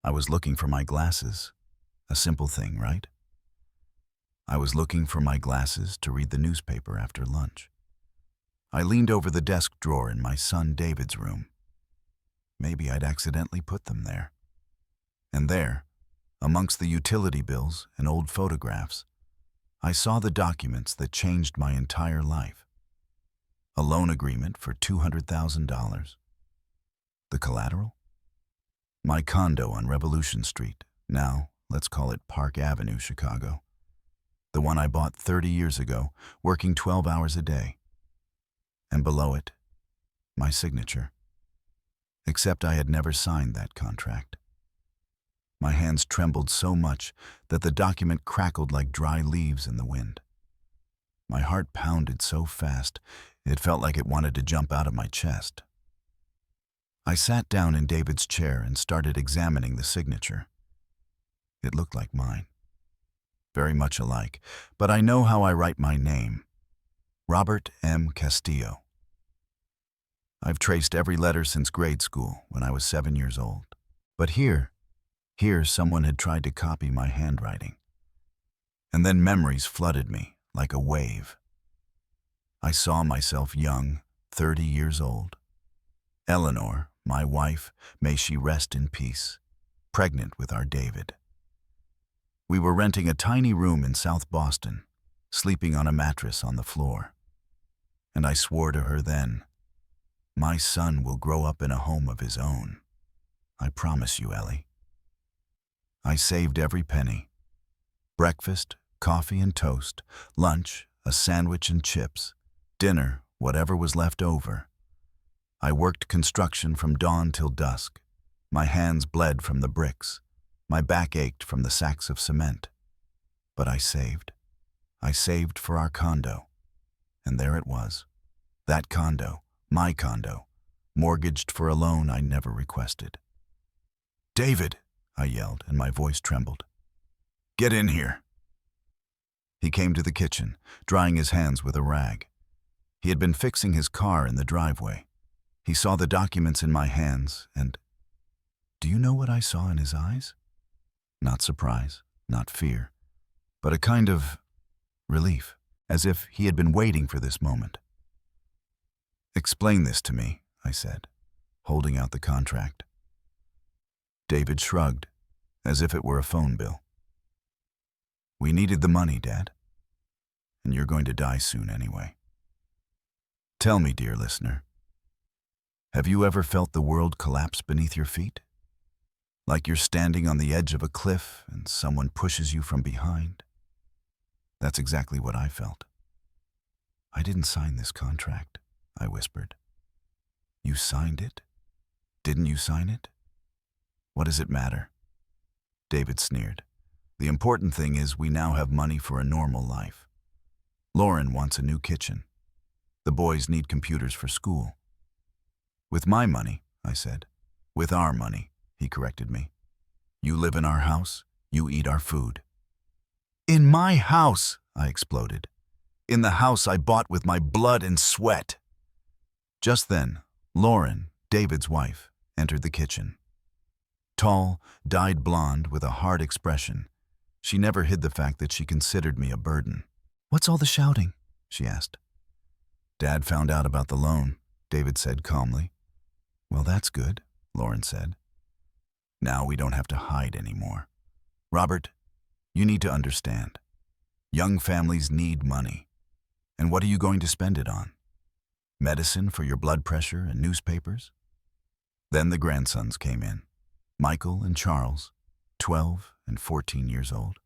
I was looking for my glasses. A simple thing, right? I was looking for my glasses to read the newspaper after lunch. I leaned over the desk drawer in my son David's room. Maybe I'd accidentally put them there. And there, amongst the utility bills and old photographs, I saw the documents that changed my entire life. A loan agreement for $200,000. The collateral? My condo on Revolution Street, now let's call it Park Avenue, Chicago. The one I bought 30 years ago, working 12 hours a day. And below it, my signature. Except I had never signed that contract. My hands trembled so much that the document crackled like dry leaves in the wind. My heart pounded so fast, it felt like it wanted to jump out of my chest. I sat down in David's chair and started examining the signature. It looked like mine. Very much alike, but I know how I write my name. Robert M. Castillo. I've traced every letter since grade school, when I was 7 years old. But here someone had tried to copy my handwriting. And then memories flooded me like a wave. I saw myself young, 30 years old. Eleanor, my wife, may she rest in peace, pregnant with our David. We were renting a tiny room in South Boston, sleeping on a mattress on the floor. And I swore to her then, my son will grow up in a home of his own. I promise you, Ellie. I saved every penny. Breakfast, coffee and toast, lunch, a sandwich and chips, dinner, whatever was left over. I worked construction from dawn till dusk. My hands bled from the bricks. My back ached from the sacks of cement. But I saved. I saved for our condo. And there it was. That condo, my condo, mortgaged for a loan I never requested. "David," I yelled, and my voice trembled. "Get in here." He came to the kitchen, drying his hands with a rag. He had been fixing his car in the driveway. He saw the documents in my hands, and do you know what I saw in his eyes? Not surprise, not fear, but a kind of relief, as if he had been waiting for this moment. "Explain this to me," I said, holding out the contract. David shrugged, as if it were a phone bill. "We needed the money, Dad. And you're going to die soon anyway. Tell me, dear listener, have you ever felt the world collapse beneath your feet? Like you're standing on the edge of a cliff and someone pushes you from behind? That's exactly what I felt. "I didn't sign this contract," I whispered. "You signed it? Didn't you sign it? What does it matter?" David sneered. "The important thing is we now have money for a normal life. Lauren wants a new kitchen. The boys need computers for school." "With my money," I said. "With our money," he corrected me. "You live in our house, you eat our food." "In my house!" I exploded. "In the house I bought with my blood and sweat." Just then, Lauren, David's wife, entered the kitchen. Tall, dyed blonde with a hard expression, she never hid the fact that she considered me a burden. "What's all the shouting?" she asked. "Dad found out about the loan," David said calmly. "Well, that's good," Lauren said. "Now we don't have to hide anymore. Robert, you need to understand. Young families need money. And what are you going to spend it on? Medicine for your blood pressure and newspapers?" Then the grandsons came in. Michael and Charles, 12 and 14 years old.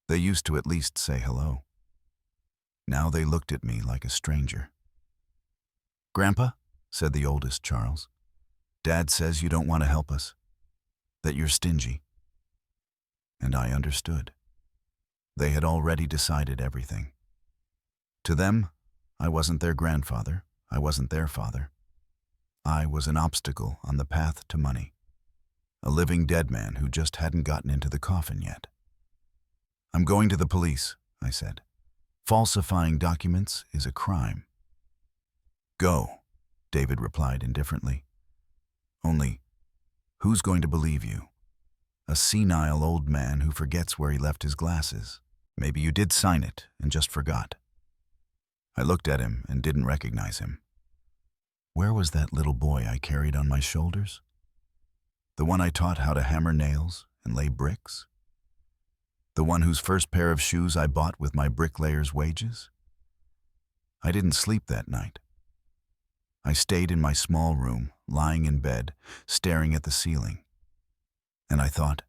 They used to at least say hello. Now they looked at me like a stranger. "Grandpa," said the oldest, Charles, "Dad says you don't want to help us, that you're stingy." And I understood. They had already decided everything. To them, I wasn't their grandfather, I wasn't their father. I was an obstacle on the path to money. A living dead man who just hadn't gotten into the coffin yet. "I'm going to the police," I said. "Falsifying documents is a crime." "Go," David replied indifferently. "Only, who's going to believe you? A senile old man who forgets where he left his glasses. Maybe you did sign it and just forgot. I looked at him and didn't recognize him. Where was that little boy I carried on my shoulders? The one I taught how to hammer nails and lay bricks? The one whose first pair of shoes I bought with my bricklayer's wages? I didn't sleep that night. I stayed in my small room, lying in bed, staring at the ceiling. And I thought,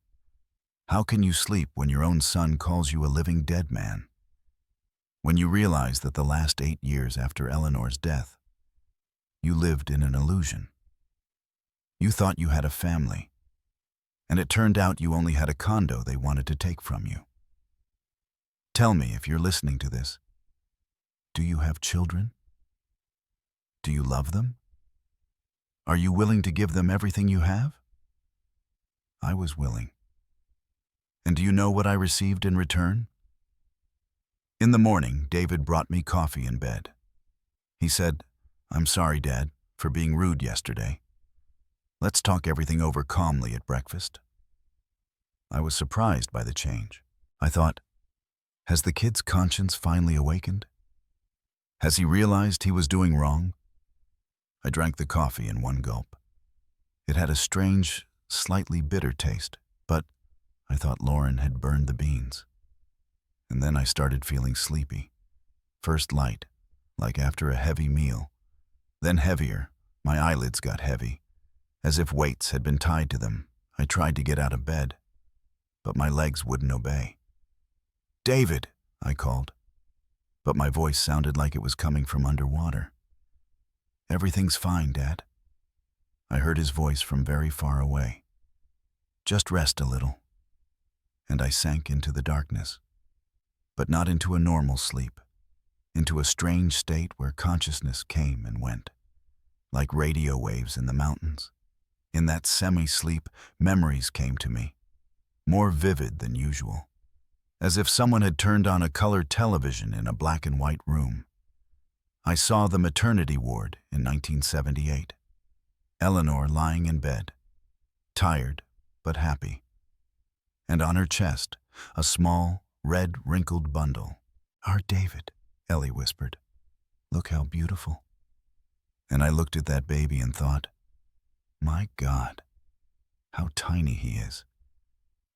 how can you sleep when your own son calls you a living dead man? When you realize that the last 8 years after Eleanor's death, you lived in an illusion. You thought you had a family, and it turned out you only had a condo they wanted to take from you. Tell me if you're listening to this. Do you have children? Do you love them? Are you willing to give them everything you have? I was willing. And do you know what I received in return? In the morning, David brought me coffee in bed. He said, "I'm sorry, Dad, for being rude yesterday. Let's talk everything over calmly at breakfast." I was surprised by the change. I thought, has the kid's conscience finally awakened? Has he realized he was doing wrong? I drank the coffee in one gulp. It had a strange, slightly bitter taste, but I thought Lauren had burned the beans. And then I started feeling sleepy. First light, like after a heavy meal. Then heavier, my eyelids got heavy. As if weights had been tied to them, I tried to get out of bed, but my legs wouldn't obey. "David," I called, but my voice sounded like it was coming from underwater. "Everything's fine, Dad." I heard his voice from very far away. "Just rest a little." And I sank into the darkness, but not into a normal sleep, into a strange state where consciousness came and went, like radio waves in the mountains. In that semi-sleep, memories came to me, more vivid than usual, as if someone had turned on a color television in a black and white room. I saw the maternity ward in 1978. Eleanor lying in bed, tired but happy. And on her chest, a small, red, wrinkled bundle. "Our David," Ellie whispered. "Look how beautiful." And I looked at that baby and thought, my God, how tiny he is.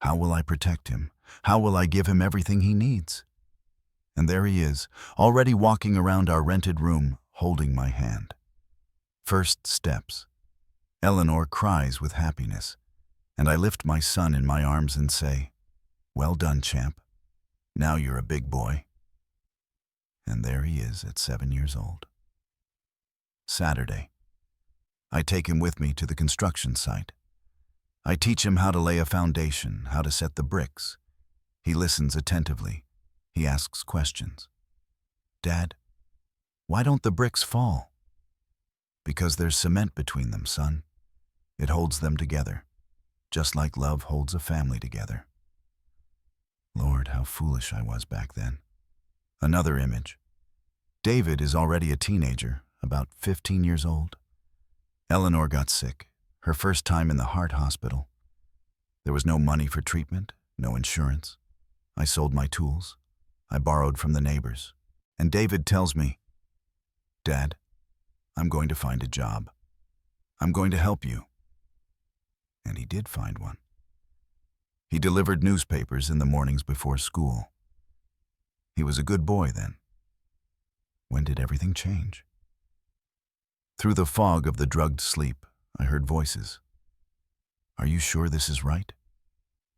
How will I protect him? How will I give him everything he needs? And there he is, already walking around our rented room, holding my hand. First steps. Eleanor cries with happiness, and I lift my son in my arms and say, "Well done, champ. Now you're a big boy." And there he is at 7 years old. Saturday. I take him with me to the construction site. I teach him how to lay a foundation, how to set the bricks. He listens attentively. He asks questions. "Dad, why don't the bricks fall?" "Because there's cement between them, son. It holds them together, just like love holds a family together." Lord, how foolish I was back then. Another image. David is already a teenager, about 15 years old. Eleanor got sick, her first time in the heart hospital. There was no money for treatment, no insurance. I sold my tools. I borrowed from the neighbors. And David tells me, "Dad, I'm going to find a job. I'm going to help you." And he did find one. He delivered newspapers in the mornings before school. He was a good boy then. When did everything change? Through the fog of the drugged sleep, I heard voices. "Are you sure this is right?"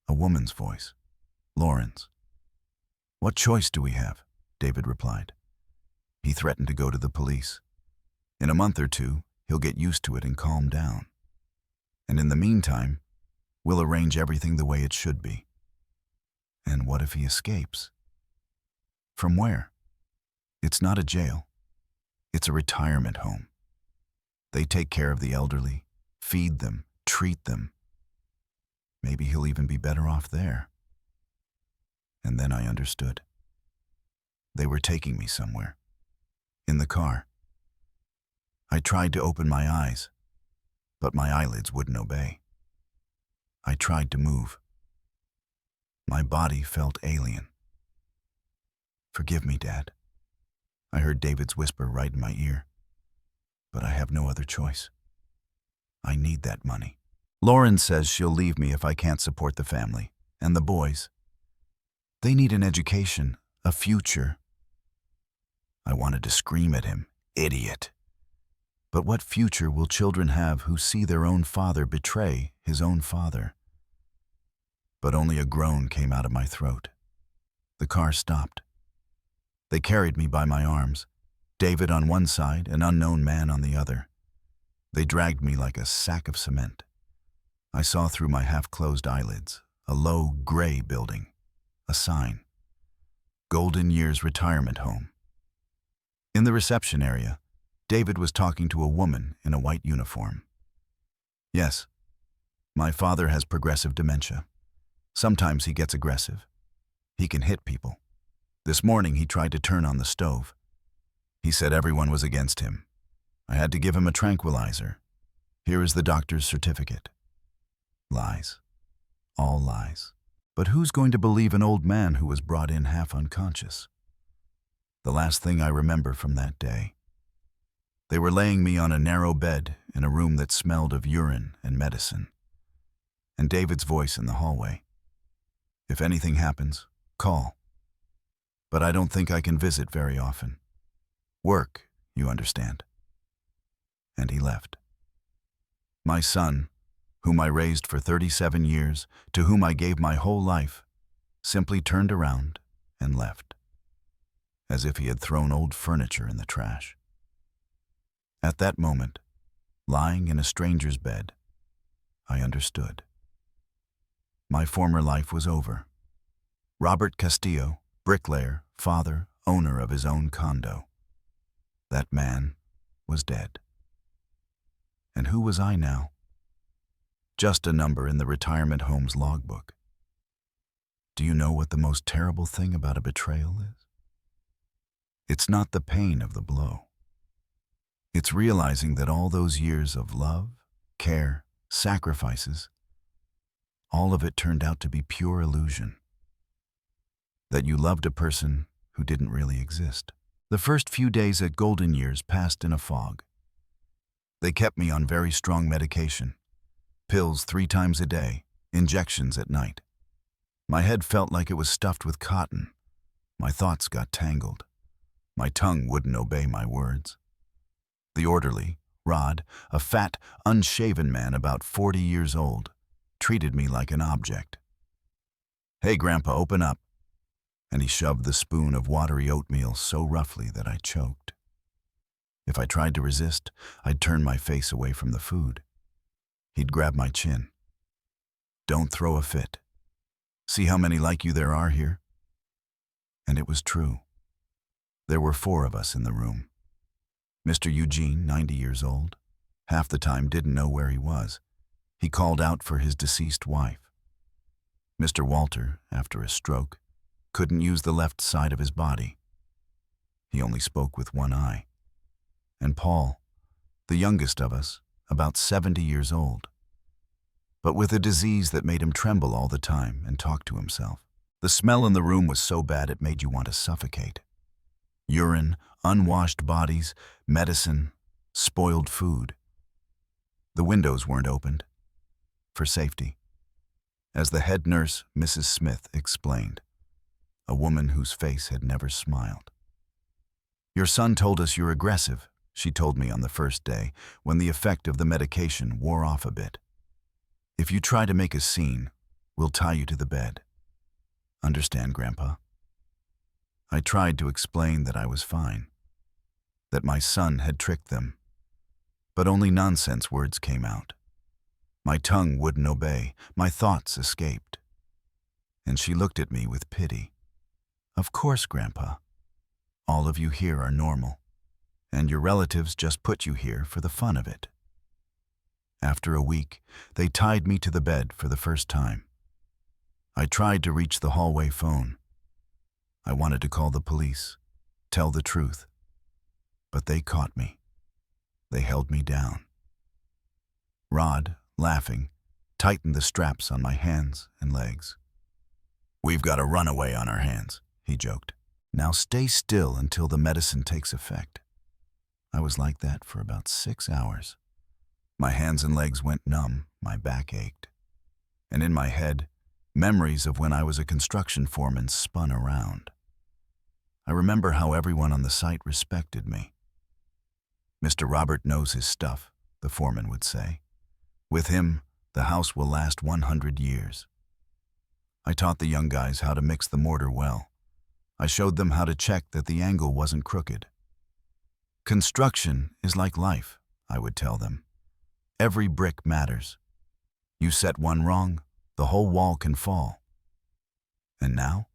A woman's voice. Lauren's. "What choice do we have?" David replied. He threatened to go to the police. In a month or two, he'll get used to it and calm down. And in the meantime, we'll arrange everything the way it should be. And what if he escapes? From where? It's not a jail. It's a retirement home. They take care of the elderly, feed them, treat them. Maybe he'll even be better off there. And then I understood. They were taking me somewhere. In the car. I tried to open my eyes, but my eyelids wouldn't obey. I tried to move, My body felt alien. "Forgive me, Dad." I heard David's whisper right in my ear. "But I have no other choice. I need that money. Lauren says she'll leave me if I can't support the family. And the boys. They need an education, a future." I wanted to scream at him, "Idiot." But what future will children have who see their own father betray his own father? But only a groan came out of my throat. The car stopped. They carried me by my arms, David on one side, an unknown man on the other. They dragged me like a sack of cement. I saw through my half-closed eyelids a low, gray building, a sign. Golden Years Retirement Home. In the reception area, David was talking to a woman in a white uniform. "Yes, my father has progressive dementia. Sometimes he gets aggressive. He can hit people. This morning he tried to turn on the stove. He said everyone was against him. I had to give him a tranquilizer. Here is the doctor's certificate." Lies. All lies. But who's going to believe an old man who was brought in half unconscious? The last thing I remember from that day. They were laying me on a narrow bed in a room that smelled of urine and medicine. And David's voice in the hallway. "If anything happens, call. But I don't think I can visit very often. Work, you understand." And he left. My son, whom I raised for 37 years, to whom I gave my whole life, simply turned around and left, as if he had thrown old furniture in the trash. At that moment, lying in a stranger's bed, I understood. My former life was over. Robert Castillo, bricklayer, father, owner of his own condo. That man was dead. And who was I now? Just a number in the retirement home's logbook. Do you know what the most terrible thing about a betrayal is? It's not the pain of the blow. It's realizing that all those years of love, care, sacrifices, all of it turned out to be pure illusion. That you loved a person who didn't really exist. The first few days at Golden Years passed in a fog. They kept me on very strong medication. Pills 3 times a day, injections at night. My head felt like it was stuffed with cotton. My thoughts got tangled. My tongue wouldn't obey my words. The orderly, Rod, a fat, unshaven man about 40 years old, treated me like an object. "Hey, Grandpa, open up." And he shoved the spoon of watery oatmeal so roughly that I choked. If I tried to resist, I'd turn my face away from the food. He'd grab my chin. "Don't throw a fit. See how many like you there are here?" And it was true. There were 4 of us in the room. Mr. Eugene, 90 years old, half the time didn't know where he was. He called out for his deceased wife. Mr. Walter, after a stroke, couldn't use the left side of his body. He only spoke with one eye. And Paul, the youngest of us, about 70 years old, but with a disease that made him tremble all the time and talk to himself. The smell in the room was so bad it made you want to suffocate. Urine, unwashed bodies, medicine, spoiled food. The windows weren't opened. For safety. As the head nurse, Mrs. Smith, explained, a woman whose face had never smiled. "Your son told us you're aggressive," she told me on the first day, when the effect of the medication wore off a bit. "If you try to make a scene, we'll tie you to the bed. Understand, Grandpa?" I tried to explain that I was fine, that my son had tricked them, but only nonsense words came out. My tongue wouldn't obey, my thoughts escaped. And she looked at me with pity. "Of course, Grandpa. All of you here are normal, and your relatives just put you here for the fun of it." After a week, they tied me to the bed for the first time. I tried to reach the hallway phone. I wanted to call the police, tell the truth. But they caught me. They held me down. Rod, laughing, tightened the straps on my hands and legs. "We've got a runaway on our hands," he joked. "Now stay still until the medicine takes effect." I was like that for about 6 hours. My hands and legs went numb, my back ached. And in my head, memories of when I was a construction foreman spun around. I remember how everyone on the site respected me. "Mr. Robert knows his stuff," the foreman would say. "With him, the house will last 100 years." I taught the young guys how to mix the mortar well. I showed them how to check that the angle wasn't crooked. "Construction is like life," I would tell them. "Every brick matters. You set one wrong, the whole wall can fall." And now?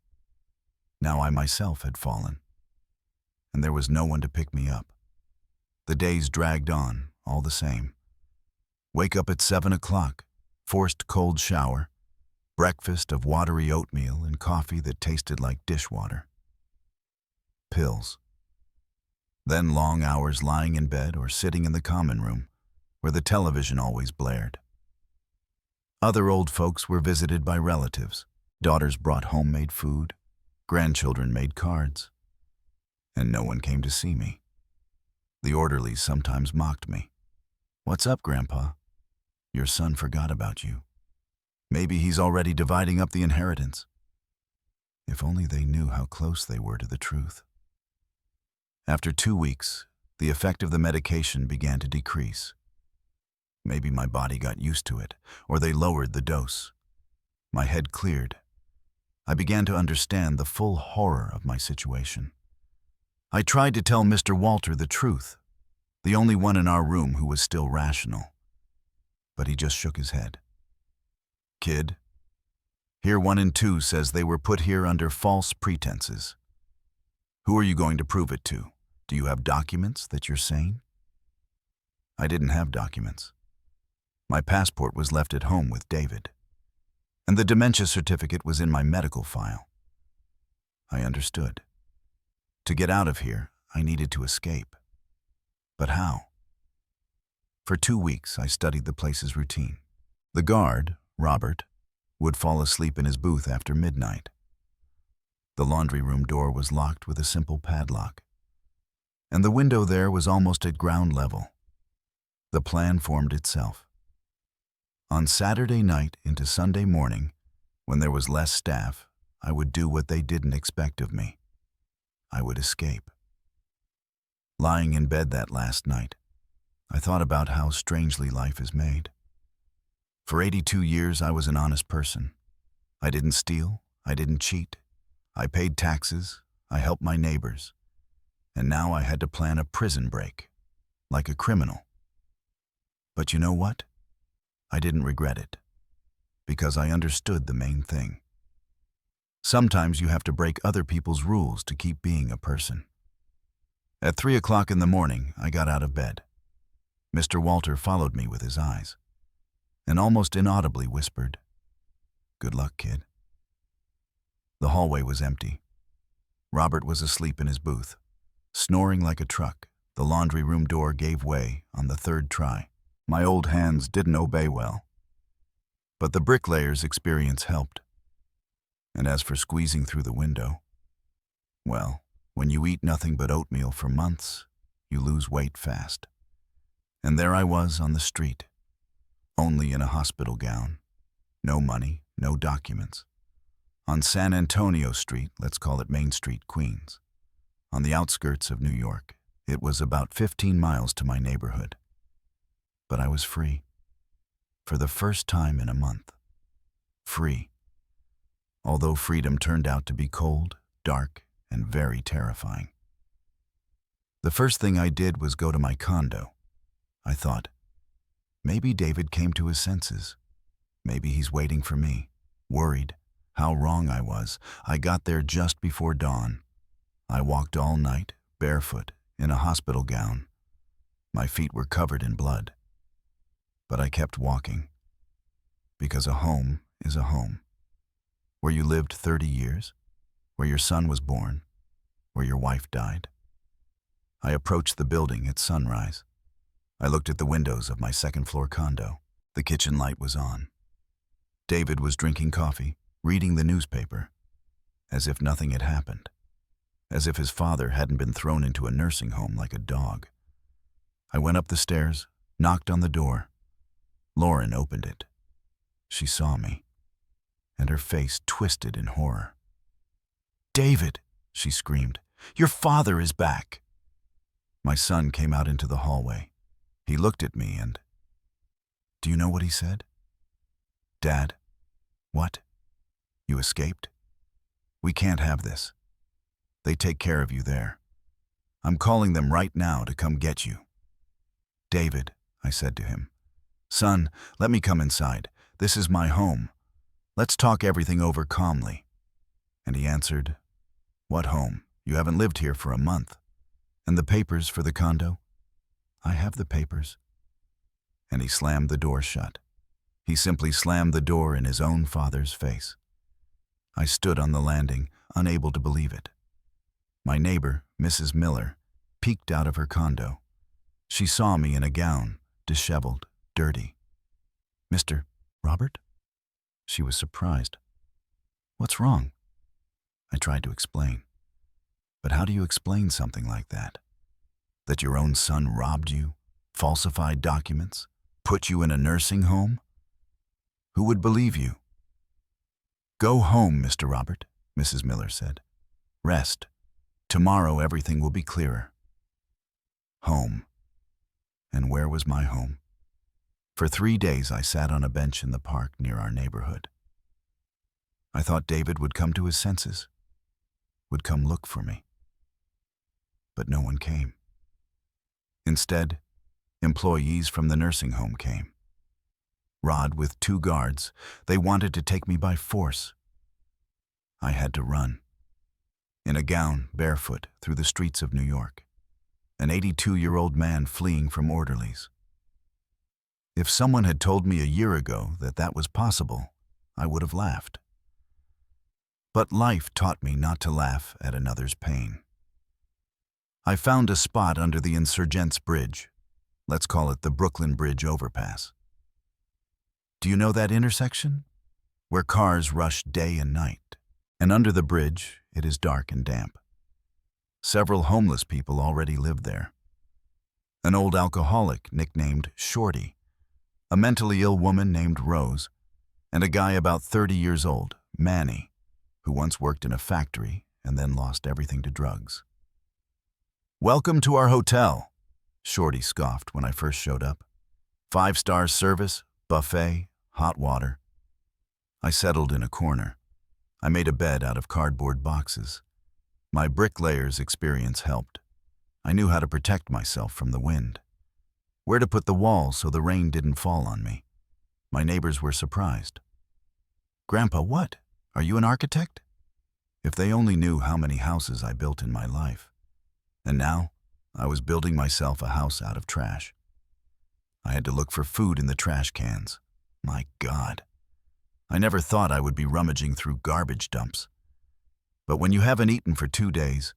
Now I myself had fallen. And there was no one to pick me up. The days dragged on, all the same. Wake up at 7 o'clock, forced cold shower, breakfast of watery oatmeal and coffee that tasted like dishwater. Pills. Then long hours lying in bed or sitting in the common room, where the television always blared. Other old folks were visited by relatives. Daughters brought homemade food. Grandchildren made cards. And no one came to see me. The orderlies sometimes mocked me. "What's up, Grandpa? Your son forgot about you. Maybe he's already dividing up the inheritance." If only they knew how close they were to the truth. After 2 weeks, the effect of the medication began to decrease. Maybe my body got used to it, or they lowered the dose. My head cleared. I began to understand the full horror of my situation. I tried to tell Mr. Walter the truth, the only one in our room who was still rational. But he just shook his head. "Kid, here 1 and 2 says they were put here under false pretenses. Who are you going to prove it to? Do you have documents that you're sane?" I didn't have documents. My passport was left at home with David, and the dementia certificate was in my medical file. I understood. To get out of here, I needed to escape. But how? For 2 weeks, I studied the place's routine. The guard, Robert, would fall asleep in his booth after midnight. The laundry room door was locked with a simple padlock, and the window there was almost at ground level. The plan formed itself. On Saturday night into Sunday morning, when there was less staff, I would do what they didn't expect of me. I would escape. Lying in bed that last night, I thought about how strangely life is made. For 82 years, I was an honest person. I didn't steal. I didn't cheat. I paid taxes. I helped my neighbors. And now I had to plan a prison break, like a criminal. But you know what? I didn't regret it, because I understood the main thing. Sometimes you have to break other people's rules to keep being a person. At 3 o'clock in the morning, I got out of bed. Mr. Walter followed me with his eyes, and almost inaudibly whispered, "Good luck, kid." The hallway was empty. Robert was asleep in his booth, snoring like a truck. The laundry room door gave way on the 3rd try. My old hands didn't obey well, but the bricklayer's experience helped. And as for squeezing through the window, well, when you eat nothing but oatmeal for months, you lose weight fast. And there I was on the street, only in a hospital gown, no money, no documents, on San Antonio Street, let's call it Main Street, Queens, on the outskirts of New York. It was about 15 miles to my neighborhood. But I was free, for the first time in a month. Free, although freedom turned out to be cold, dark, and very terrifying. The first thing I did was go to my condo. I thought, maybe David came to his senses. Maybe he's waiting for me, worried. How wrong I was. I got there just before dawn. I walked all night, barefoot, in a hospital gown. My feet were covered in blood. But I kept walking, because a home is a home. Where you lived 30 years, where your son was born, where your wife died. I approached the building at sunrise. I looked at the windows of my 2nd-floor condo. The kitchen light was on. David was drinking coffee, reading the newspaper, as if nothing had happened, as if his father hadn't been thrown into a nursing home like a dog. I went up the stairs, knocked on the door. Lauren opened it. She saw me, and her face twisted in horror. "David," she screamed, "your father is back." My son came out into the hallway. He looked at me and... Do you know what he said? "Dad, what? You escaped? We can't have this. They take care of you there. I'm calling them right now to come get you." "David," I said to him, "son, let me come inside. This is my home. Let's talk everything over calmly." And he answered, "What home? You haven't lived here for a month. And the papers for the condo?" "I have the papers." And he slammed the door shut. He simply slammed the door in his own father's face. I stood on the landing, unable to believe it. My neighbor, Mrs. Miller, peeked out of her condo. She saw me in a gown, disheveled, dirty. "Mr. Robert?" She was surprised. "What's wrong?" I tried to explain. But how do you explain something like that? That your own son robbed you, falsified documents, put you in a nursing home? Who would believe you? "Go home, Mr. Robert," Mrs. Miller said. "Rest. Tomorrow everything will be clearer." Home. And where was my home? For 3 days I sat on a bench in the park near our neighborhood. I thought David would come to his senses, would come look for me. But no one came. Instead, employees from the nursing home came. Rod with 2 guards, they wanted to take me by force. I had to run. In a gown, barefoot, through the streets of New York. An 82-year-old man fleeing from orderlies. If someone had told me a year ago that that was possible, I would have laughed. But life taught me not to laugh at another's pain. I found a spot under the Insurgents Bridge. Let's call it the Brooklyn Bridge overpass. Do you know that intersection? Where cars rush day and night. And under the bridge, it is dark and damp. Several homeless people already lived there. An old alcoholic nicknamed Shorty, a mentally ill woman named Rose, and a guy about 30 years old, Manny, who once worked in a factory and then lost everything to drugs. "Welcome to our hotel," Shorty scoffed when I first showed up. 5-star service, buffet, hot water. I settled in a corner. I made a bed out of cardboard boxes. My bricklayer's experience helped. I knew how to protect myself from the wind. Where to put the walls so the rain didn't fall on me. My neighbors were surprised. "Grandpa, what? Are you an architect?" If they only knew how many houses I built in my life. And now, I was building myself a house out of trash. I had to look for food in the trash cans. My God. I never thought I would be rummaging through garbage dumps. But when you haven't eaten for 2 days,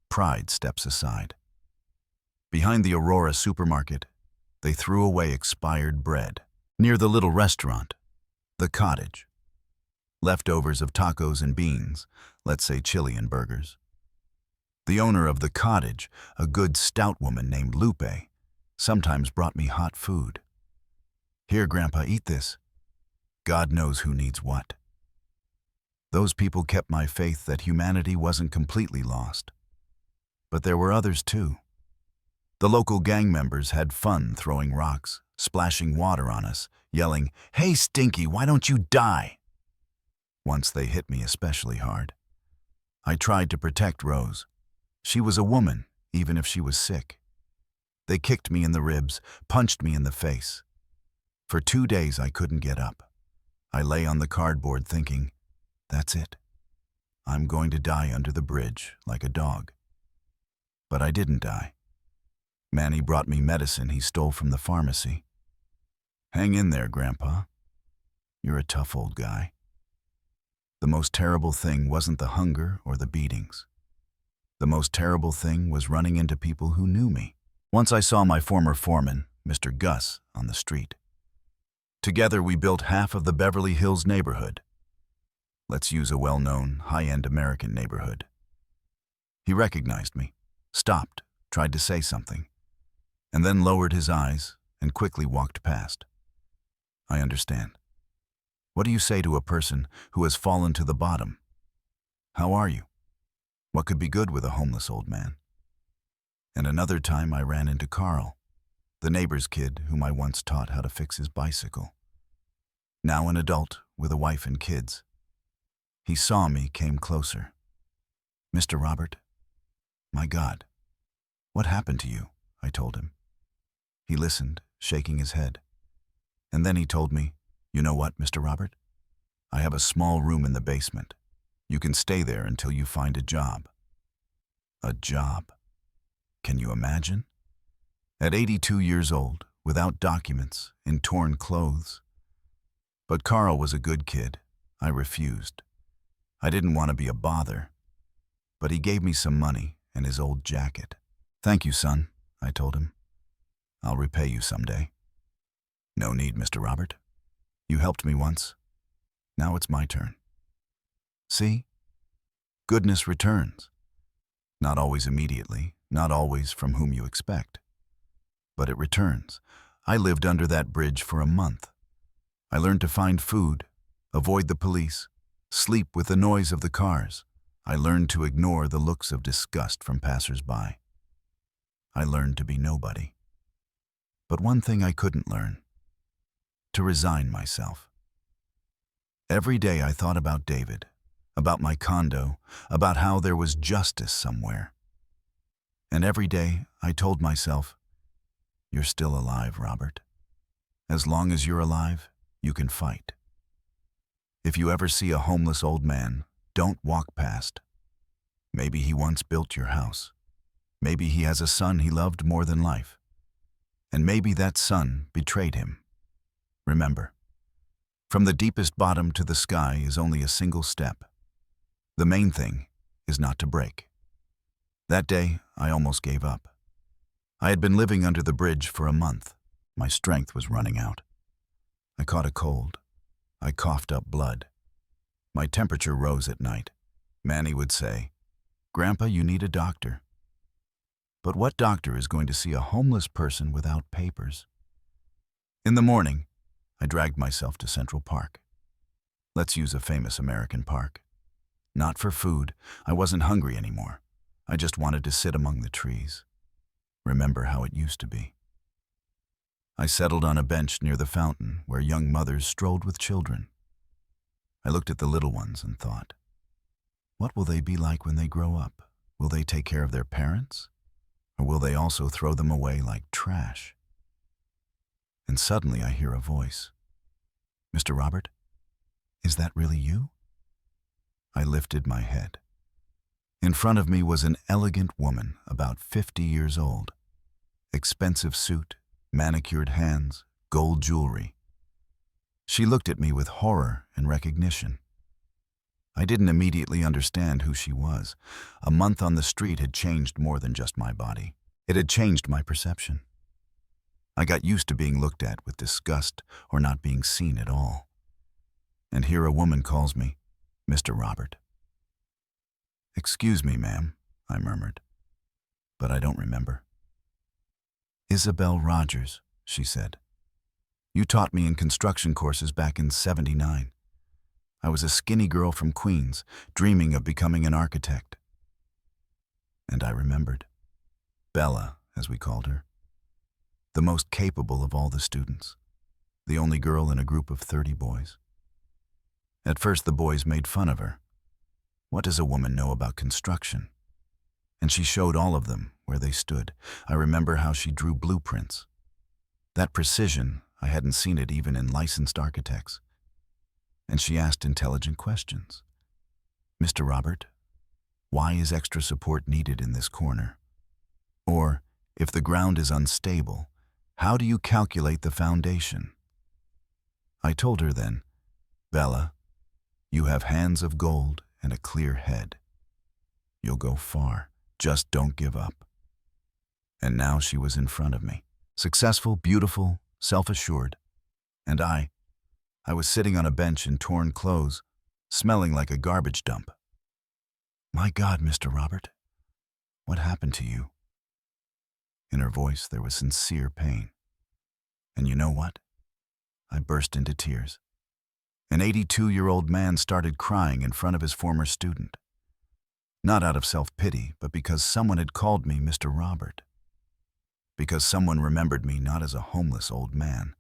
pride steps aside. Behind the Aurora supermarket, they threw away expired bread. Near the little restaurant, the cottage. Leftovers of tacos and beans, let's say chili and burgers. The owner of the cottage, a good stout woman named Lupe, sometimes brought me hot food. "Here, Grandpa, eat this." God knows who needs what. Those people kept my faith that humanity wasn't completely lost. But there were others too. The local gang members had fun throwing rocks, splashing water on us, yelling, "Hey, Stinky, why don't you die?" Once they hit me especially hard. I tried to protect Rose. She was a woman, even if she was sick. They kicked me in the ribs, punched me in the face. For 2 days I couldn't get up. I lay on the cardboard thinking, that's it. I'm going to die under the bridge, like a dog. But I didn't die. Manny brought me medicine he stole from the pharmacy. "Hang in there, Grandpa. You're a tough old guy." The most terrible thing wasn't the hunger or the beatings. The most terrible thing was running into people who knew me. Once I saw my former foreman, Mr. Gus, on the street. Together we built half of the Beverly Hills neighborhood. Let's use a well-known, high-end American neighborhood. He recognized me, stopped, tried to say something, and then lowered his eyes and quickly walked past. I understand. What do you say to a person who has fallen to the bottom? How are you? What could be good with a homeless old man? And another time I ran into Carl, the neighbor's kid whom I once taught how to fix his bicycle. Now an adult with a wife and kids. He saw me, came closer. "Mr. Robert, my God, what happened to you?" I told him. He listened, shaking his head. And then he told me, "You know what, Mr. Robert? I have a small room in the basement. You can stay there until you find a job." A job. Can you imagine? At 82 years old, without documents, in torn clothes. But Carl was a good kid. I refused. I didn't want to be a bother. But he gave me some money and his old jacket. "Thank you, son," I told him. "I'll repay you someday." "No need, Mr. Robert. You helped me once. Now it's my turn." See? Goodness returns. Not always immediately, not always from whom you expect. But it returns. I lived under that bridge for a month. I learned to find food, avoid the police, sleep with the noise of the cars. I learned to ignore the looks of disgust from passers-by. I learned to be nobody. But one thing I couldn't learn: to resign myself. Every day I thought about David, about my condo, about how there was justice somewhere. And every day I told myself, "You're still alive, Robert. As long as you're alive, you can fight." If you ever see a homeless old man, don't walk past. Maybe he once built your house. Maybe he has a son he loved more than life. And maybe that son betrayed him. Remember, from the deepest bottom to the sky is only a single step. The main thing is not to break. That day, I almost gave up. I had been living under the bridge for a month. My strength was running out. I caught a cold. I coughed up blood. My temperature rose at night. Manny would say, "Grandpa, you need a doctor." But what doctor is going to see a homeless person without papers? In the morning, I dragged myself to Central Park. Let's use a famous American park. Not for food. I wasn't hungry anymore. I just wanted to sit among the trees. Remember how it used to be. I settled on a bench near the fountain where young mothers strolled with children. I looked at the little ones and thought, what will they be like when they grow up? Will they take care of their parents? Or will they also throw them away like trash? And suddenly I hear a voice. "Mr. Robert, is that really you?" I lifted my head. In front of me was an elegant woman about 50 years old. Expensive suit, manicured hands, gold jewelry. She looked at me with horror and recognition. I didn't immediately understand who she was. A month on the street had changed more than just my body. It had changed my perception. I got used to being looked at with disgust or not being seen at all. And here a woman calls me, "Mr. Robert." "Excuse me, ma'am," I murmured, "but I don't remember." "Isabel Rogers," she said. "You taught me in construction courses back in '79. I was a skinny girl from Queens, dreaming of becoming an architect." And I remembered. Bella, as we called her. The most capable of all the students. The only girl in a group of 30 boys. At first the boys made fun of her. What does a woman know about construction? And she showed all of them where they stood. I remember how she drew blueprints. That precision, I hadn't seen it even in licensed architects. And she asked intelligent questions. "Mr. Robert, why is extra support needed in this corner?" Or, if the ground is unstable, how do you calculate the foundation? I told her then, "Bella, you have hands of gold and a clear head. You'll go far. Just don't give up." And now she was in front of me, successful, beautiful, self-assured. And I was sitting on a bench in torn clothes, smelling like a garbage dump. "My God, Mr. Robert, what happened to you?" In her voice there was sincere pain. And you know what? I burst into tears. An 82-year-old man started crying in front of his former student. Not out of self-pity, but because someone had called me Mr. Robert. Because someone remembered me not as a homeless old man,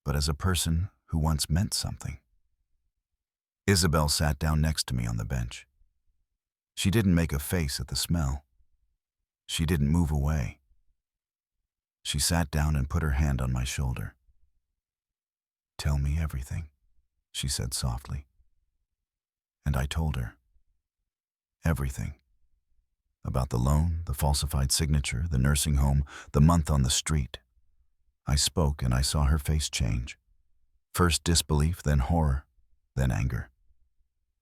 but as a person who once meant something. Isabel sat down next to me on the bench. She didn't make a face at the smell. She didn't move away. She sat down and put her hand on my shoulder. "Tell me everything," she said softly. And I told her. Everything. About the loan, the falsified signature, the nursing home, the month on the street. I spoke and I saw her face change. First disbelief, then horror, then anger.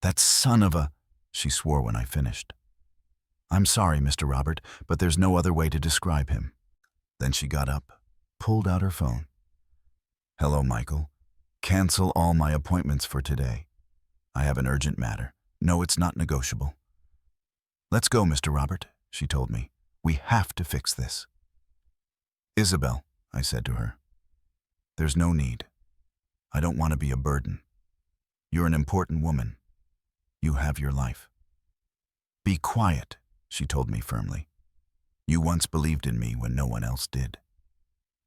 "That son of a—" she swore when I finished. "I'm sorry, Mr. Robert, but there's no other way to describe him." Then she got up, pulled out her phone. "Hello, Michael. Cancel all my appointments for today. I have an urgent matter. No, it's not negotiable." "Let's go, Mr. Robert," she told me. "We have to fix this." "Isabel," I said to her, "there's no need. I don't want to be a burden. You're an important woman. You have your life." "Be quiet," she told me firmly. "You once believed in me when no one else did.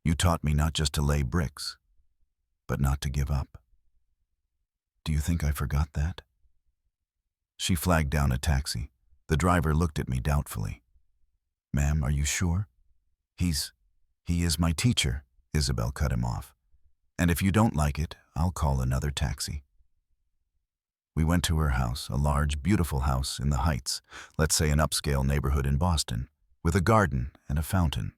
You taught me not just to lay bricks, but not to give up. Do you think I forgot that?" She flagged down a taxi. The driver looked at me doubtfully. "Ma'am, are you sure?" He is my teacher," Isabel cut him off. "And if you don't like it, I'll call another taxi." We went to her house, a large, beautiful house in the Heights, let's say an upscale neighborhood in Boston, with a garden and a fountain.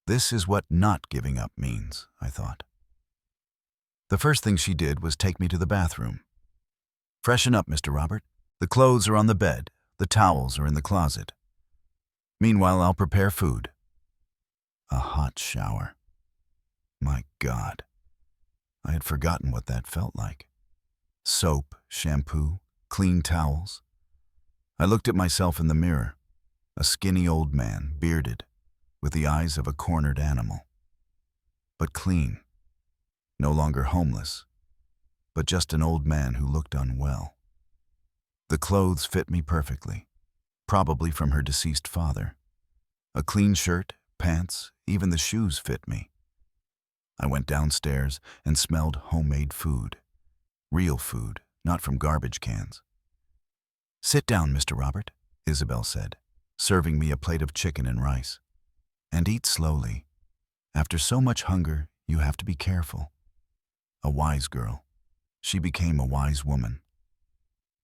This is what not giving up means, I thought. The first thing she did was take me to the bathroom. "Freshen up, Mr. Robert. The clothes are on the bed. The towels are in the closet. Meanwhile, I'll prepare food." A hot shower. My God. I had forgotten what that felt like. Soap, shampoo, clean towels. I looked at myself in the mirror, a skinny old man, bearded, with the eyes of a cornered animal. But clean. No longer homeless, but just an old man who looked unwell. The clothes fit me perfectly, probably from her deceased father. A clean shirt, pants, even the shoes fit me. I went downstairs and smelled homemade food. Real food, not from garbage cans. "Sit down, Mr. Robert," Isabel said, serving me a plate of chicken and rice. "And eat slowly. After so much hunger, you have to be careful." A wise girl. She became a wise woman.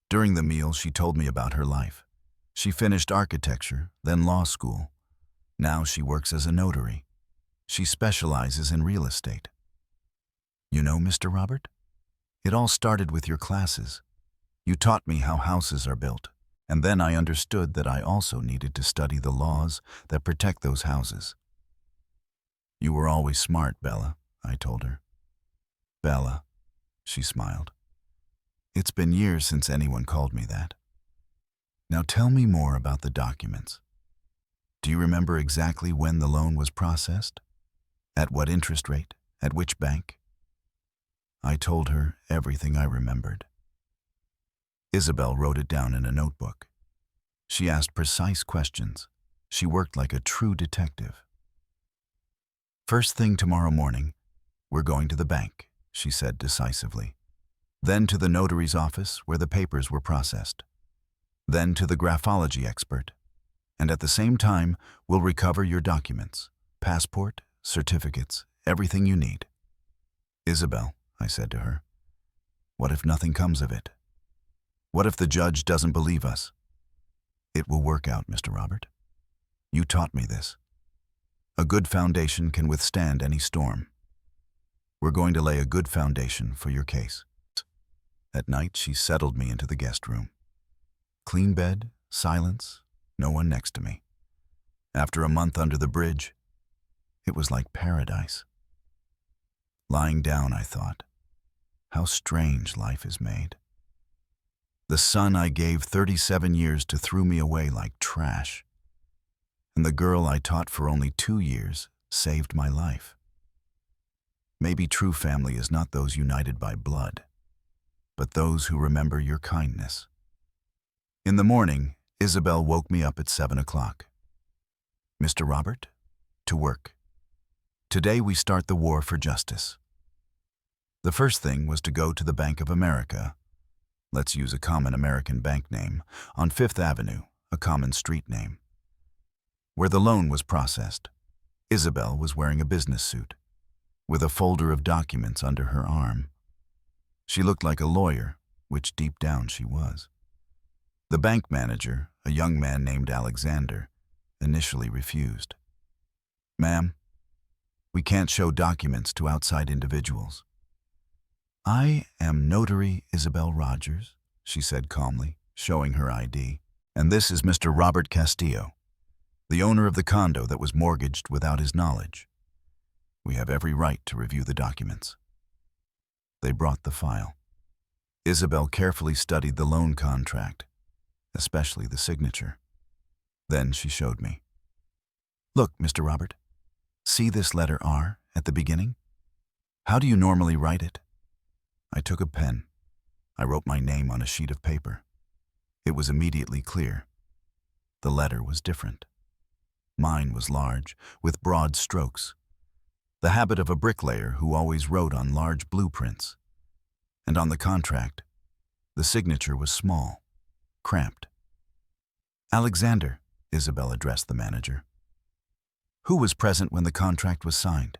During the meal, she told me about her life. She finished architecture, then law school. Now she works as a notary. She specializes in real estate. "You know, Mr. Robert, it all started with your classes. You taught me how houses are built, and then I understood that I also needed to study the laws that protect those houses." "You were always smart, Bella," I told her. "Bella," she smiled. "It's been years since anyone called me that. Now tell me more about the documents. Do you remember exactly when the loan was processed? At what interest rate? At which bank?" I told her everything I remembered. Isabel wrote it down in a notebook. She asked precise questions. She worked like a true detective. "First thing tomorrow morning, we're going to the bank," she said decisively. "Then to the notary's office where the papers were processed. Then to the graphology expert. And at the same time, we'll recover your documents, passport, certificates, everything you need." "Isabel," I said to her, "what if nothing comes of it? What if the judge doesn't believe us?" "It will work out, Mr. Robert. You taught me this. A good foundation can withstand any storm. We're going to lay a good foundation for your case." At night, she settled me into the guest room. Clean bed, silence, no one next to me. After a month under the bridge, it was like paradise. Lying down, I thought, how strange life is made. The son I gave 37 years to threw me away like trash. And the girl I taught for only 2 years saved my life. Maybe true family is not those united by blood, but those who remember your kindness. In the morning, Isabel woke me up at 7 o'clock. Mr. Robert, to work. Today we start the war for justice. The first thing was to go to the Bank of America. Let's use a common American bank name, on Fifth Avenue, a common street name. Where the loan was processed, Isabel was wearing a business suit, with a folder of documents under her arm. She looked like a lawyer, which deep down she was. The bank manager, a young man named Alexander, initially refused. "Ma'am, we can't show documents to outside individuals." "I am Notary Isabel Rogers," she said calmly, showing her ID. "And this is Mr. Robert Castillo, the owner of the condo that was mortgaged without his knowledge. We have every right to review the documents." They brought the file. Isabel carefully studied the loan contract, especially the signature. Then she showed me. "Look, Mr. Robert, see this letter R at the beginning? How do you normally write it?" I took a pen. I wrote my name on a sheet of paper. It was immediately clear. The letter was different. Mine was large, with broad strokes, the habit of a bricklayer who always wrote on large blueprints. And on the contract, the signature was small, cramped. "Alexander," Isabel addressed the manager. "Who was present when the contract was signed?"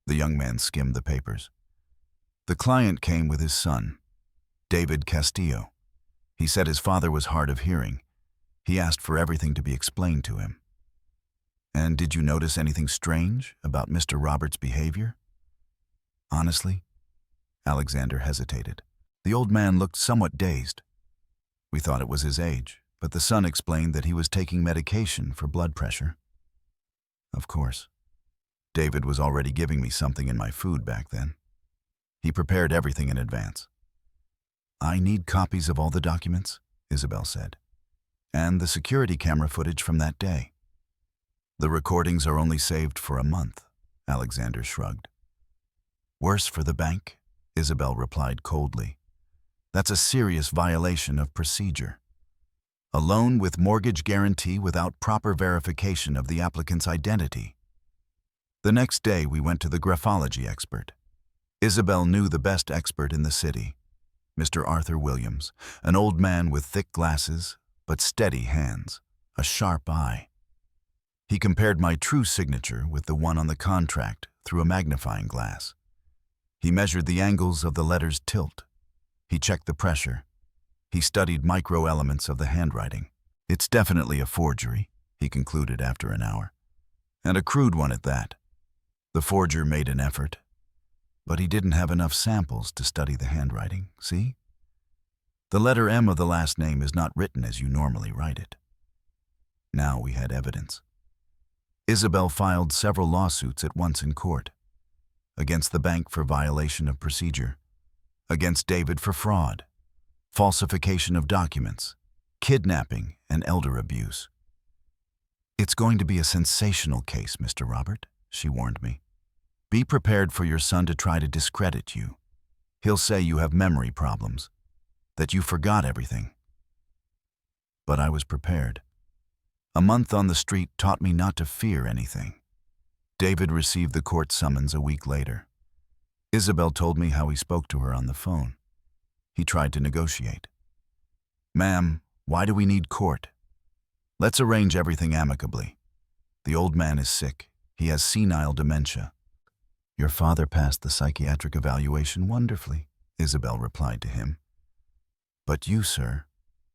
The young man skimmed the papers. "The client came with his son, David Castillo. He said his father was hard of hearing. He asked for everything to be explained to him." "And did you notice anything strange about Mr. Robert's behavior?" "Honestly?" Alexander hesitated. The old man looked somewhat dazed. We thought it was his age, but the son explained that he was taking medication for blood pressure. Of course. David was already giving me something in my food back then. He prepared everything in advance. "I need copies of all the documents," Isabel said, "and the security camera footage from that day." "The recordings are only saved for a month," Alexander shrugged. "Worse for the bank," Isabel replied coldly. "That's a serious violation of procedure. A loan with mortgage guarantee without proper verification of the applicant's identity." The next day we went to the graphology expert. Isabel knew the best expert in the city, Mr. Arthur Williams, an old man with thick glasses but steady hands, a sharp eye. He compared my true signature with the one on the contract through a magnifying glass. He measured the angles of the letter's tilt. He checked the pressure. He studied micro-elements of the handwriting. "It's definitely a forgery," he concluded after an hour. "And a crude one at that." The forger made an effort, but he didn't have enough samples to study the handwriting, see? The letter M of the last name is not written as you normally write it. Now we had evidence. Isabel filed several lawsuits at once in court. Against the bank for violation of procedure, against David for fraud, falsification of documents, kidnapping, and elder abuse. "It's going to be a sensational case, Mr. Robert," she warned me. "Be prepared for your son to try to discredit you. He'll say you have memory problems, that you forgot everything." But I was prepared. A month on the street taught me not to fear anything. David received the court summons a week later. Isabel told me how he spoke to her on the phone. He tried to negotiate. "Ma'am, why do we need court? Let's arrange everything amicably. The old man is sick. He has senile dementia." "Your father passed the psychiatric evaluation wonderfully," Isabel replied to him. "But you, sir,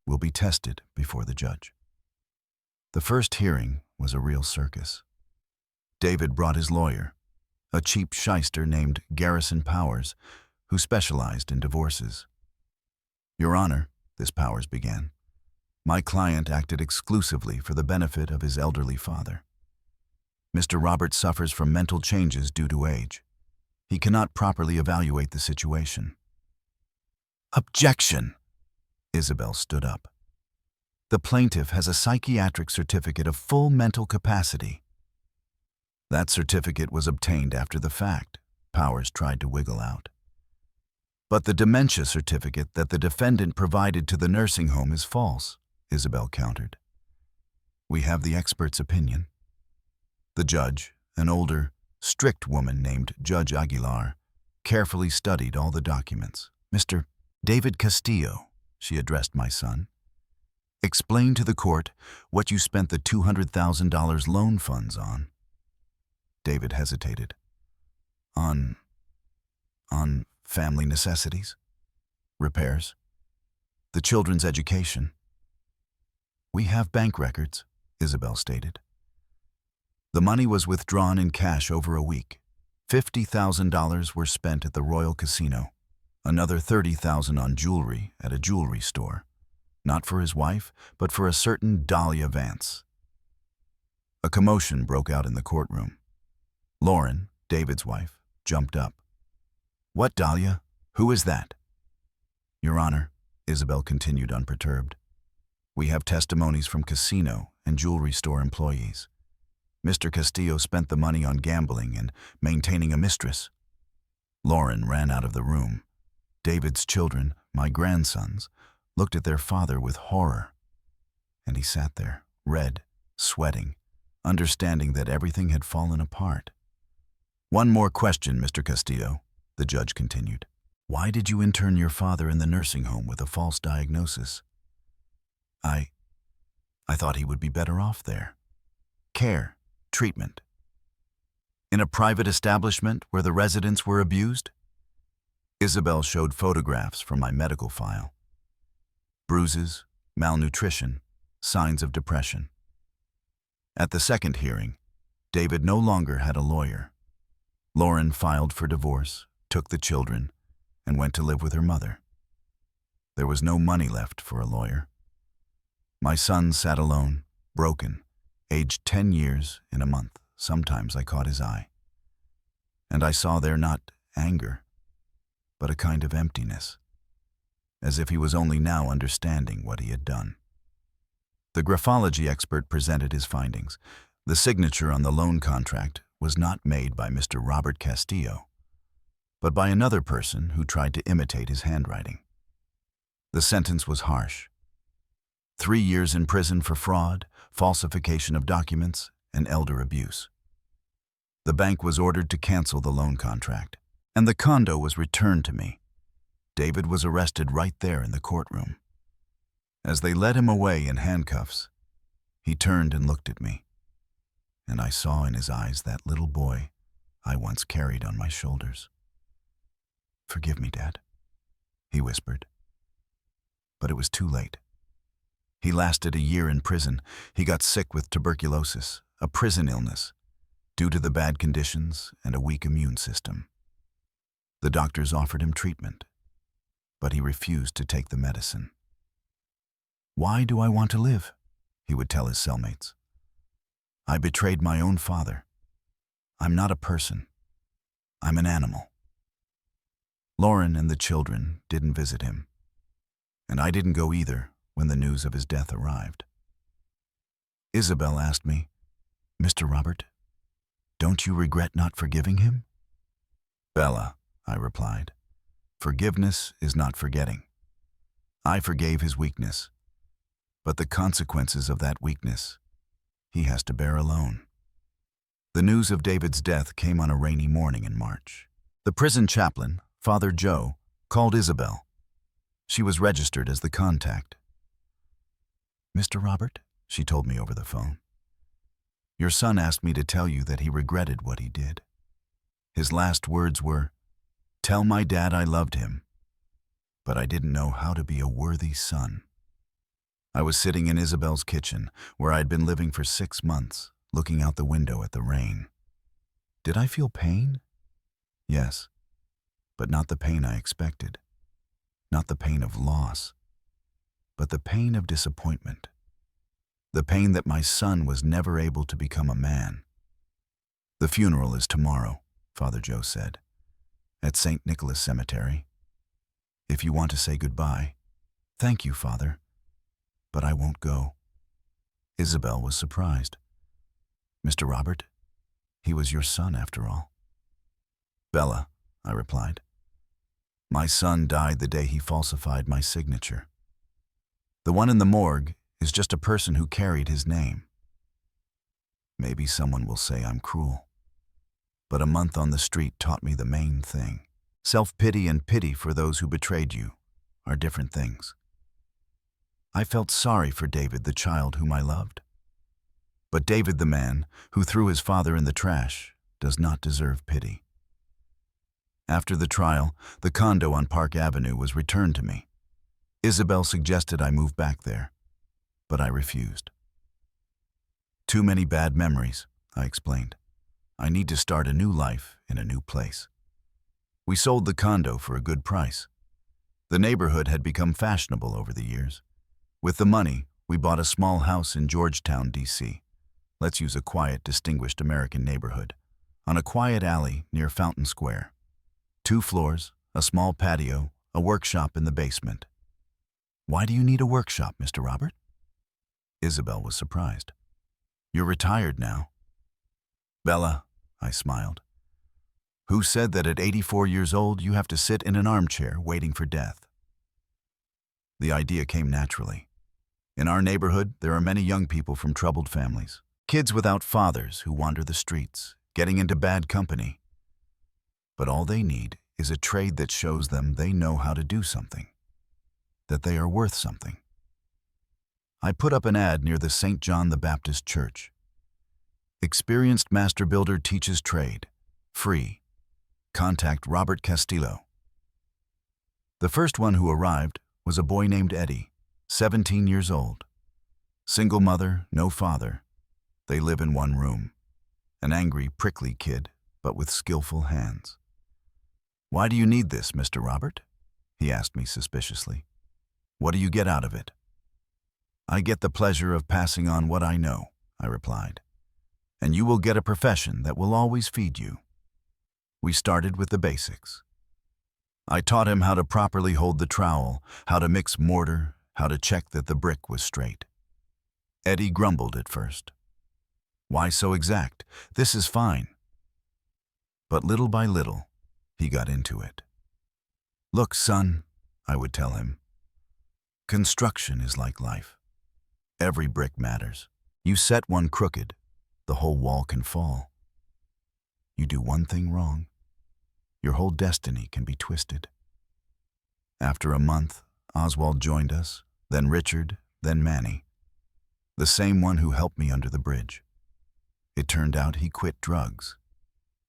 will be tested before the judge." The first hearing was a real circus. David brought his lawyer, a cheap shyster named Garrison Powers, who specialized in divorces. "Your Honor," this Powers began, "my client acted exclusively for the benefit of his elderly father. Mr. Robert suffers from mental changes due to age. He cannot properly evaluate the situation." "Objection!" Isabel stood up. The plaintiff has a psychiatric certificate of full mental capacity. That certificate was obtained after the fact, Powers tried to wiggle out. But the dementia certificate that the defendant provided to the nursing home is false, Isabel countered. We have the expert's opinion. The judge, an older, strict woman named Judge Aguilar, carefully studied all the documents. Mr. David Castillo, she addressed my son, explain to the court what you spent the $200,000 loan funds on. David hesitated. On family necessities, repairs, the children's education. We have bank records, Isabel stated. The money was withdrawn in cash over a week. $50,000 were spent at the Royal Casino, another $30,000 on jewelry at a jewelry store, not for his wife, but for a certain Dahlia Vance. A commotion broke out in the courtroom. Lauren, David's wife, jumped up. What Dahlia? Who is that? Your Honor, Isabel continued unperturbed. We have testimonies from casino and jewelry store employees. Mr. Castillo spent the money on gambling and maintaining a mistress. Lauren ran out of the room. David's children, my grandsons, looked at their father with horror. And he sat there, red, sweating, understanding that everything had fallen apart. One more question, Mr. Castillo, the judge continued. Why did you intern your father in the nursing home with a false diagnosis? I thought he would be better off there. Care, treatment. In a private establishment where the residents were abused? Isabel showed photographs from my medical file. Bruises, malnutrition, signs of depression. At the second hearing, David no longer had a lawyer. Lauren filed for divorce, took the children, and went to live with her mother. There was no money left for a lawyer. My son sat alone, broken, aged 10 years in a month. Sometimes I caught his eye. And I saw there not anger, but a kind of emptiness, as if he was only now understanding what he had done. The graphology expert presented his findings. The signature on the loan contract was not made by Mr. Robert Castillo, but by another person who tried to imitate his handwriting. The sentence was harsh. 3 years in prison for fraud, falsification of documents, and elder abuse. The bank was ordered to cancel the loan contract, and the condo was returned to me. David was arrested right there in the courtroom. As they led him away in handcuffs, he turned and looked at me, and I saw in his eyes that little boy I once carried on my shoulders. Forgive me, Dad, he whispered. But it was too late. He lasted a year in prison. He got sick with tuberculosis, a prison illness, due to the bad conditions and a weak immune system. The doctors offered him treatment, but he refused to take the medicine. Why do I want to live? He would tell his cellmates. I betrayed my own father. I'm not a person. I'm an animal. Lauren and the children didn't visit him, and I didn't go either when the news of his death arrived. Isabel asked me, Mr. Robert, don't you regret not forgiving him? Bella, I replied, forgiveness is not forgetting. I forgave his weakness, but the consequences of that weakness he has to bear alone. The news of David's death came on a rainy morning in March. The prison chaplain, Father Joe, called Isabel. She was registered as the contact. Mr. Robert, she told me over the phone, your son asked me to tell you that he regretted what he did. His last words were, tell my dad I loved him, but I didn't know how to be a worthy son. I was sitting in Isabel's kitchen, where I had been living for 6 months, looking out the window at the rain. Did I feel pain? Yes, but not the pain I expected. Not the pain of loss, but the pain of disappointment. The pain that my son was never able to become a man. The funeral is tomorrow, Father Joe said, at St. Nicholas Cemetery. If you want to say goodbye, "Thank you, Father, but I won't go." Isabel was surprised. "Mr. Robert, he was your son after all." "Bella," I replied. "My son died the day he falsified my signature. The one in the morgue is just a person who carried his name. Maybe someone will say I'm cruel, but a month on the street taught me the main thing. Self-pity and pity for those who betrayed you are different things. I felt sorry for David, the child whom I loved. But David, the man who threw his father in the trash, does not deserve pity." After the trial, the condo on Park Avenue was returned to me. Isabel suggested I move back there, but I refused. "Too many bad memories," I explained. "I need to start a new life in a new place." We sold the condo for a good price. The neighborhood had become fashionable over the years. With the money, we bought a small house in Georgetown, D.C. Let's use a quiet, distinguished American neighborhood, on a quiet alley near Fountain Square. 2 floors, a small patio, a workshop in the basement. "Why do you need a workshop, Mr. Robert?" Isabel was surprised. "You're retired now." "Bella," I smiled. "Who said that at 84 years old you have to sit in an armchair waiting for death?" The idea came naturally. In our neighborhood, there are many young people from troubled families. Kids without fathers who wander the streets, getting into bad company. But all they need is a trade that shows them they know how to do something, that they are worth something. I put up an ad near the St. John the Baptist Church. "Experienced master builder teaches trade. Free. Contact Robert Castillo." The first one who arrived was a boy named Eddie, 17 years old. Single mother, no father. They live in one room. An angry, prickly kid, but with skillful hands. "Why do you need this, Mr. Robert?" he asked me suspiciously. "What do you get out of it?" "I get the pleasure of passing on what I know," I replied. "And you will get a profession that will always feed you." We started with the basics. I taught him how to properly hold the trowel, how to mix mortar, how to check that the brick was straight. Eddie grumbled at first. "Why so exact? This is fine." But little by little, he got into it. "Look, son," I would tell him, "construction is like life. Every brick matters. You set one crooked, the whole wall can fall. You do one thing wrong, your whole destiny can be twisted." After a month, Oswald joined us, then Richard, then Manny, the same one who helped me under the bridge. It turned out he quit drugs.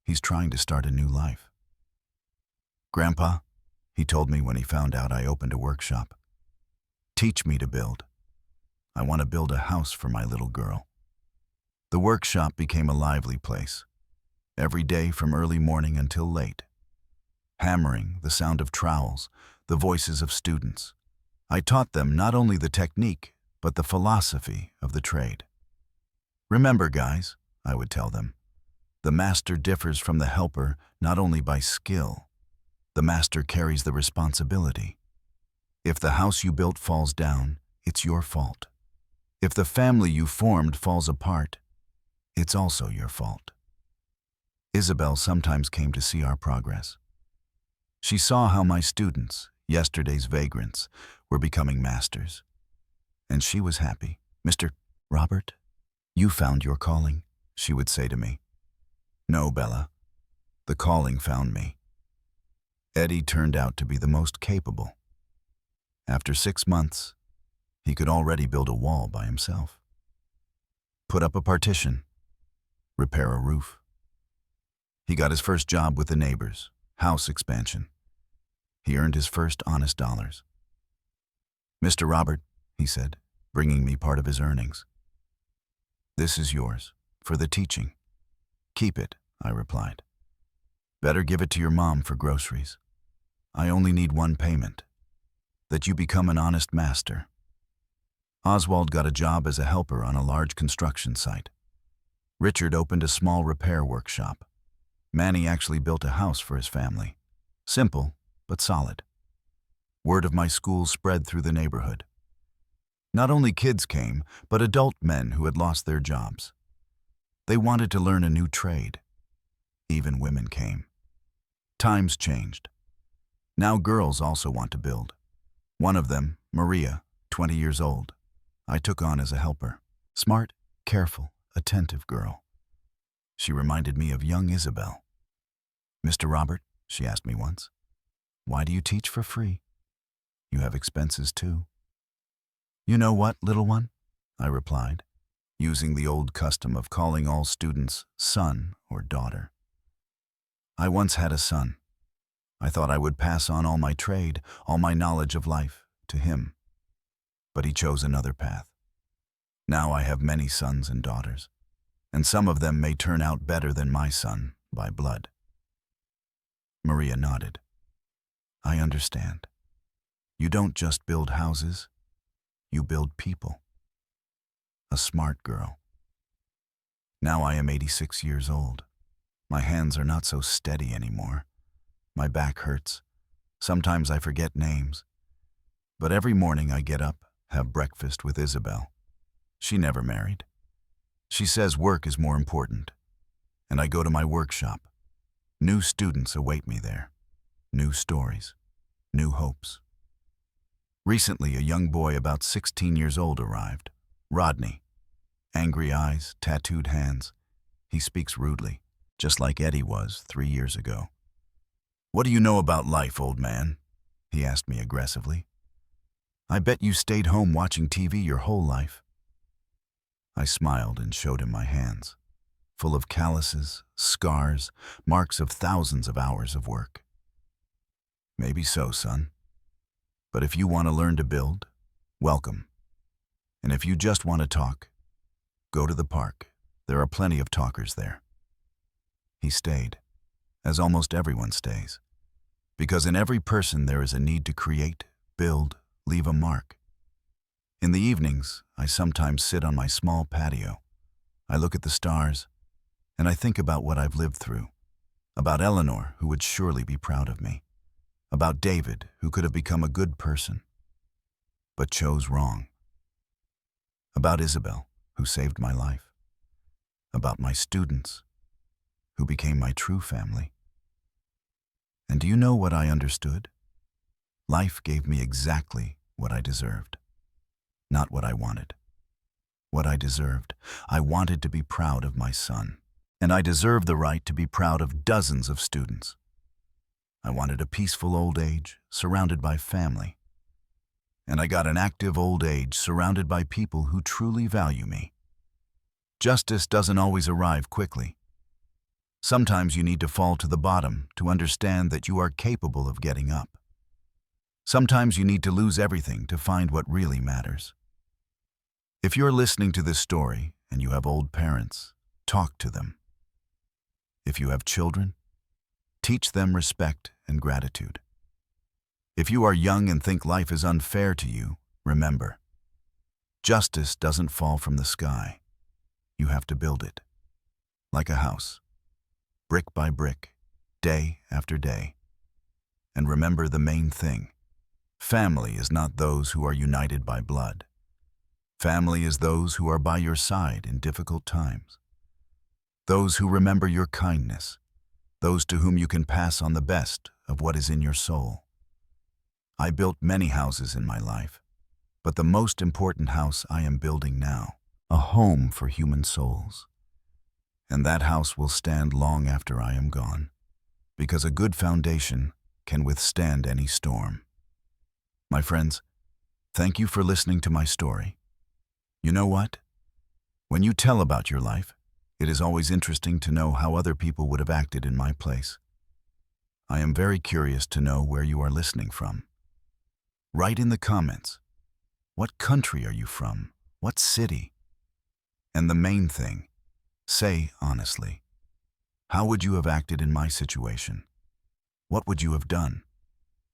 He's trying to start a new life. "Grandpa," he told me when he found out I opened a workshop, "teach me to build. I want to build a house for my little girl." The workshop became a lively place. Every day from early morning until late. Hammering, the sound of trowels, the voices of students. I taught them not only the technique, but the philosophy of the trade. "Remember, guys," I would tell them, "the master differs from the helper not only by skill. The master carries the responsibility. If the house you built falls down, it's your fault. If the family you formed falls apart, it's also your fault." Isabel sometimes came to see our progress. She saw how my students, yesterday's vagrants, were becoming masters. And she was happy. "Mr. Robert, you found your calling," she would say to me. "No, Bella. The calling found me." Eddie turned out to be the most capable. After 6 months, he could already build a wall by himself. Put up a partition. Repair a roof. He got his first job with the neighbors, house expansion. He earned his first honest dollars. "Mr. Robert," he said, bringing me part of his earnings, "this is yours, for the teaching." "Keep it," I replied. "Better give it to your mom for groceries. I only need one payment, that you become an honest master." Oswald got a job as a helper on a large construction site. Richard opened a small repair workshop. Manny actually built a house for his family. Simple, but solid. Word of my school spread through the neighborhood. Not only kids came, but adult men who had lost their jobs. They wanted to learn a new trade. Even women came. Times changed. Now girls also want to build. One of them, Maria, 20 years old, I took on as a helper. Smart, careful, attentive girl. She reminded me of young Isabel. "Mr. Robert," she asked me once, "why do you teach for free? You have expenses too." "You know what, little one?" I replied, using the old custom of calling all students son or daughter. I once had a son. I thought I would pass on all my trade, all my knowledge of life, to him. But he chose another path. Now I have many sons and daughters, and some of them may turn out better than my son by blood. Maria nodded. "I understand. You don't just build houses, you build people." A smart girl. Now I am 86 years old. My hands are not so steady anymore. My back hurts. Sometimes I forget names. But every morning I get up, have breakfast with Isabel. She never married. She says work is more important. And I go to my workshop. New students await me there. New stories. New hopes. Recently, a young boy about 16 years old arrived. Rodney. Angry eyes, tattooed hands. He speaks rudely, just like Eddie was 3 years ago. "What do you know about life, old man?" he asked me aggressively. "I bet you stayed home watching TV your whole life." I smiled and showed him my hands, full of calluses, scars, marks of thousands of hours of work. "Maybe so, son. But if you want to learn to build, welcome. And if you just want to talk, go to the park. There are plenty of talkers there." He stayed, as almost everyone stays, because in every person there is a need to create, build, leave a mark. In the evenings, I sometimes sit on my small patio. I look at the stars, and I think about what I've lived through, about Eleanor, who would surely be proud of me, about David, who could have become a good person, but chose wrong, about Isabel, who saved my life, about my students, who became my true family. And do you know what I understood? Life gave me exactly what I deserved, not what I wanted. What I deserved. I wanted to be proud of my son, and I deserve the right to be proud of dozens of students. I wanted a peaceful old age, surrounded by family. And I got an active old age surrounded by people who truly value me. Justice doesn't always arrive quickly. Sometimes you need to fall to the bottom to understand that you are capable of getting up. Sometimes you need to lose everything to find what really matters. If you're listening to this story and you have old parents, talk to them. If you have children, teach them respect and gratitude. If you are young and think life is unfair to you, remember, justice doesn't fall from the sky. You have to build it, like a house, brick by brick, day after day. And remember the main thing. Family is not those who are united by blood. Family is those who are by your side in difficult times. Those who remember your kindness. Those to whom you can pass on the best of what is in your soul. I built many houses in my life, but the most important house I am building now, a home for human souls. And that house will stand long after I am gone, because a good foundation can withstand any storm. My friends, thank you for listening to my story. You know what? When you tell about your life, it is always interesting to know how other people would have acted in my place. I am very curious to know where you are listening from. Write in the comments. What country are you from? What city? And the main thing, say honestly, how would you have acted in my situation? What would you have done?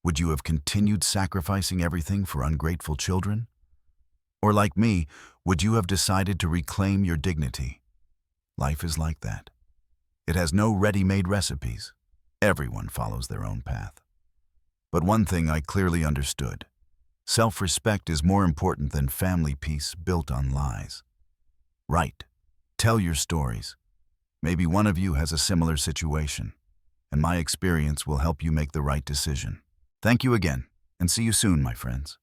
Would you have continued sacrificing everything for ungrateful children? Or like me, would you have decided to reclaim your dignity? Life is like that. It has no ready-made recipes. Everyone follows their own path. But one thing I clearly understood. Self-respect is more important than family peace built on lies. Write. Tell your stories. Maybe one of you has a similar situation, and my experience will help you make the right decision. Thank you again, and see you soon, my friends.